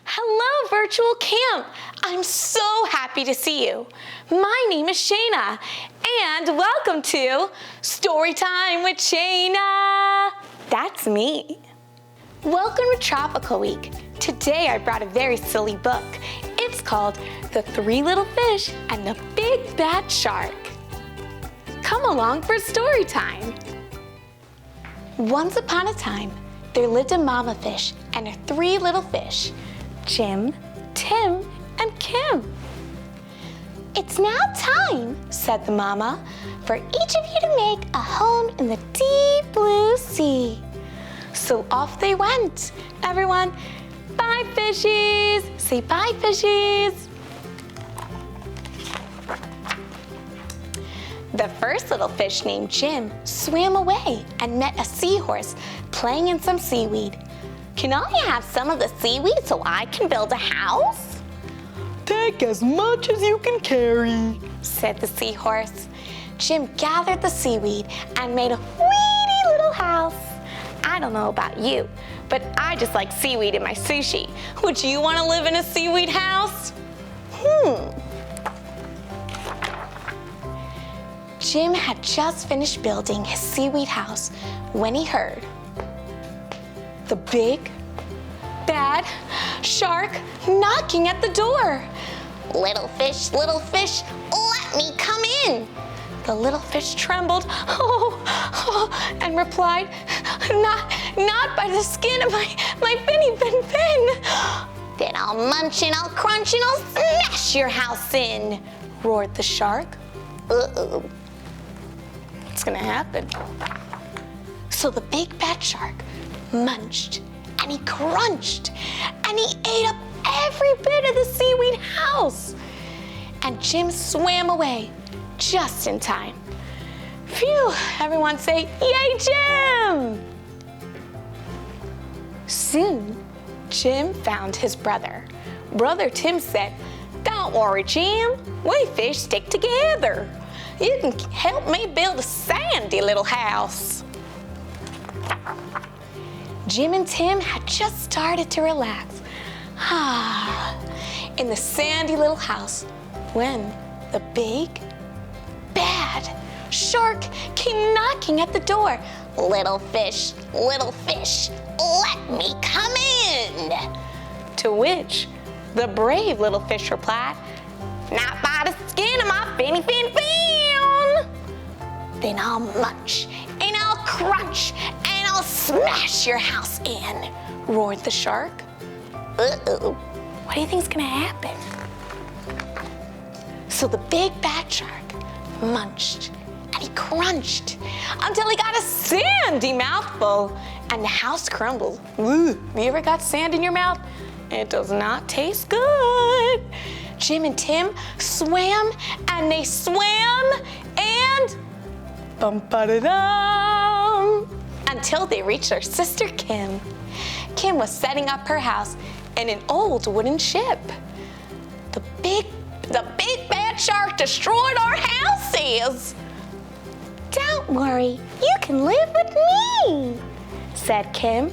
Hello, virtual camp. I'm so happy to see you. My name is Shayna, and welcome to Storytime with Shayna. That's me. Welcome to Tropical Week. Today I brought a very silly book. It's called The Three Little Fish and the Big Bad Shark. Come along for story time. Once upon a time, there lived a mama fish and her three little fish, Jim, Tim, and Kim. It's now time, said the mama, for each of you to make a home in the deep blue sea. So off they went. Everyone, bye fishies. Say bye fishies. The first little fish named Jim swam away and met a seahorse playing in some seaweed. Can I have some of the seaweed so I can build a house? Take as much as you can carry, said the seahorse. Jim gathered the seaweed and made a weedy little house. I don't know about you, but I just like seaweed in my sushi. Would you want to live in a seaweed house? Jim had just finished building his seaweed house when he heard the big, bad shark knocking at the door. Little fish, let me come in. The little fish trembled and replied, not by the skin of my finny fin. Then I'll munch and I'll crunch and I'll smash your house in, roared the shark. Uh-oh. What's gonna happen? So the big bad shark munched and he crunched and he ate up every bit of the seaweed house. And Jim swam away just in time. Phew, everyone say, yay, Jim! Soon, Jim found his brother. Brother Tim said, don't worry, Jim, we fish stick together. You can help me build a sandy little house. Jim and Tim had just started to relax in the sandy little house when the big, bad shark came knocking at the door. Little fish, let me come in. To which the brave little fish replied, not by the skin of my finny fin fin. Then I'll munch and I'll crunch and I'll smash your house in, roared the shark. Uh-oh, what do you think's gonna happen? So the big bad shark munched and he crunched until he got a sandy mouthful and the house crumbled. Ooh, have you ever got sand in your mouth? It does not taste good. Jim and Tim swam and they swam and bum-ba-da-dum, until they reached their sister Kim. Kim was setting up her house in an old wooden ship. The big bad shark destroyed our houses. Don't worry, you can live with me, said Kim,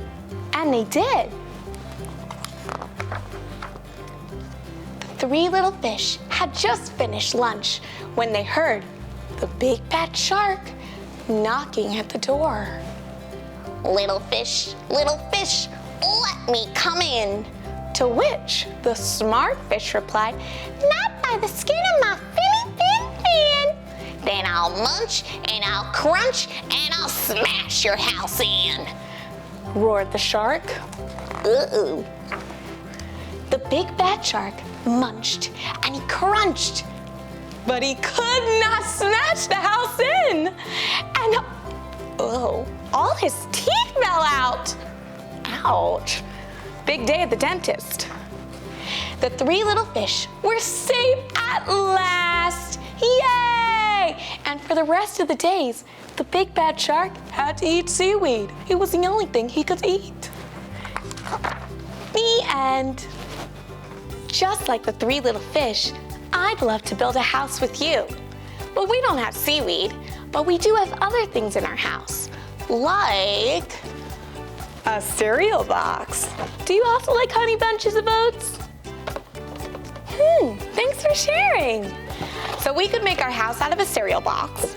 and they did. The three little fish had just finished lunch when they heard the big bad shark knocking at the door. Little fish, let me come in. To which the smart fish replied, not by the skin of my finny fin fin. Then I'll munch and I'll crunch and I'll smash your house in, roared the shark. Uh-oh. The big bad shark munched and he crunched, but he could not smash the house in. And all his teeth fell out. Ouch. Big day at the dentist. The three little fish were safe at last. Yay! And for the rest of the days, the big bad shark had to eat seaweed. It was the only thing he could eat. The end. Just like the three little fish, I'd love to build a house with you. But we don't have seaweed, but we do have other things in our house, like a A cereal box. Do you also like Honey Bunches of Oats? Thanks for sharing. So we could make our house out of a cereal box.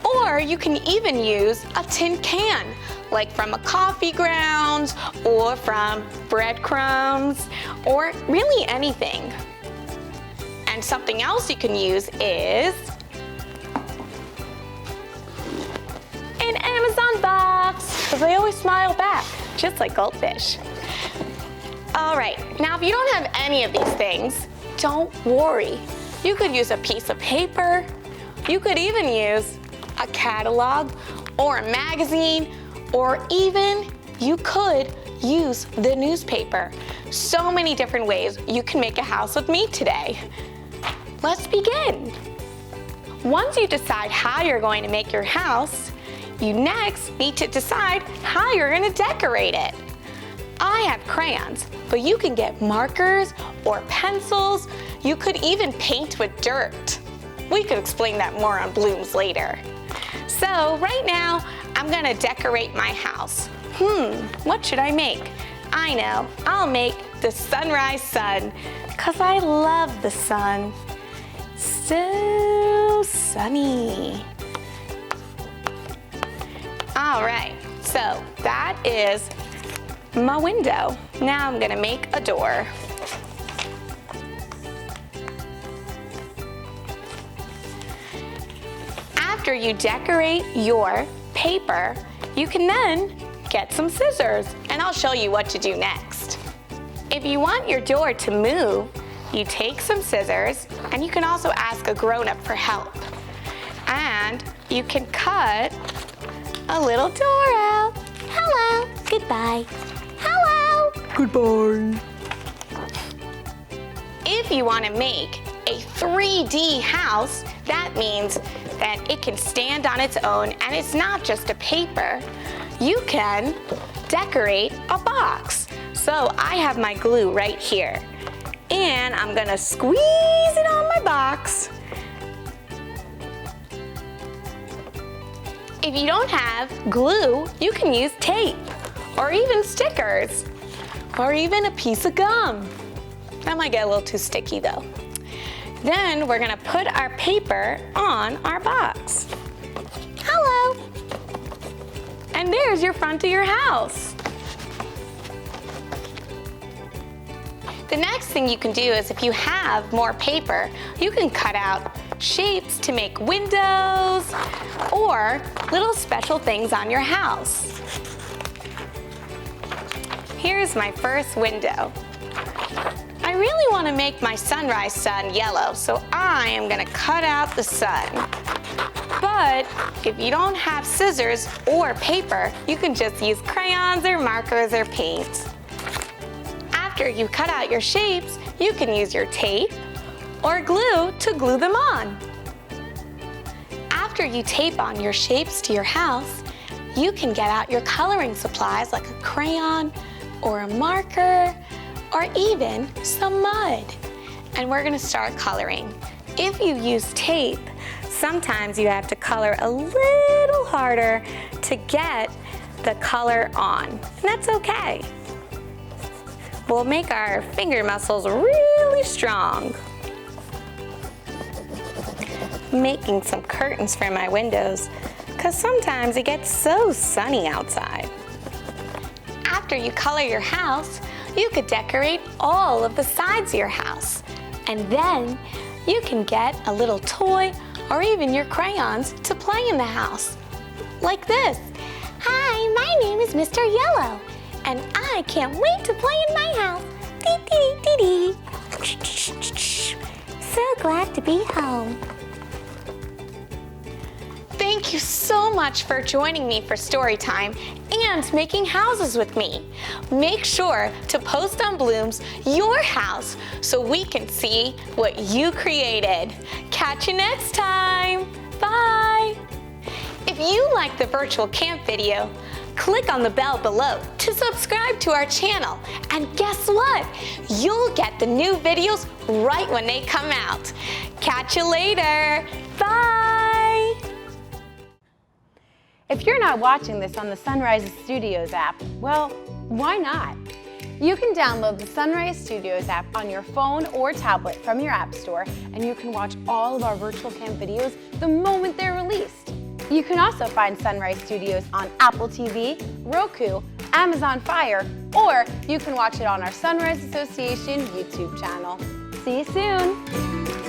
Or you can even use a tin can, like from a coffee grounds or from breadcrumbs or really anything. And something else you can use is an Amazon box, because they always smile back, just like goldfish. All right, now if you don't have any of these things, don't worry. You could use a piece of paper. You could even use a catalog or a magazine, or even you could use the newspaper. So many different ways you can make a house with me today. Let's begin. Once you decide how you're going to make your house, you next need to decide how you're going to decorate it. I have crayons, but you can get markers or pencils. You could even paint with dirt. We could explain that more on blooms later. So right now, I'm gonna decorate my house. What should I make? I know, I'll make the sunrise sun, because I love the sun. So sunny. All right, so that is my window. Now I'm gonna make a door. After you decorate your paper, you can then get some scissors, and I'll show you what to do next. If you want your door to move, you take some scissors, and you can also ask a grown-up for help. And you can cut a little door out. Hello, goodbye. Hello. Goodbye. If you want to make a 3D house, that means that it can stand on its own and it's not just a paper. You can decorate a box. So I have my glue right here, and I'm gonna squeeze it on my box. If you don't have glue, you can use tape or even stickers or even a piece of gum. That might get a little too sticky though. Then we're gonna put our paper on our box. Hello. And there's your front of your house. The next thing you can do is, if you have more paper, you can cut out shapes to make windows or little special things on your house. Here's my first window. I really want to make my sunrise sun yellow, so I am going to cut out the sun. But if you don't have scissors or paper, you can just use crayons or markers or paint. After you cut out your shapes, you can use your tape or glue to glue them on. After you tape on your shapes to your house, you can get out your coloring supplies like a crayon or a marker or even some mud. And we're gonna start coloring. If you use tape, sometimes you have to color a little harder to get the color on, and that's okay. We'll make our finger muscles really strong. Making some curtains for my windows, because sometimes it gets so sunny outside. After you color your house, you could decorate all of the sides of your house. And then you can get a little toy or even your crayons to play in the house. Like this. Hi, my name is Mr. Yellow, and I can't wait to play in my house. Dee dee dee dee. So glad to be home. Thank you so much for joining me for Storytime and making houses with me. Make sure to post on Blooms your house so we can see what you created. Catch you next time. Bye. If you like the virtual camp video, click on the bell below to subscribe to our channel. And guess what? You'll get the new videos right when they come out. Catch you later. Bye. If you're not watching this on the Sunrise Studios app, well, why not? You can download the Sunrise Studios app on your phone or tablet from your app store, and you can watch all of our virtual camp videos the moment they're released. You can also find Sunrise Studios on Apple TV, Roku, Amazon Fire, or you can watch it on our Sunrise Association YouTube channel. See you soon!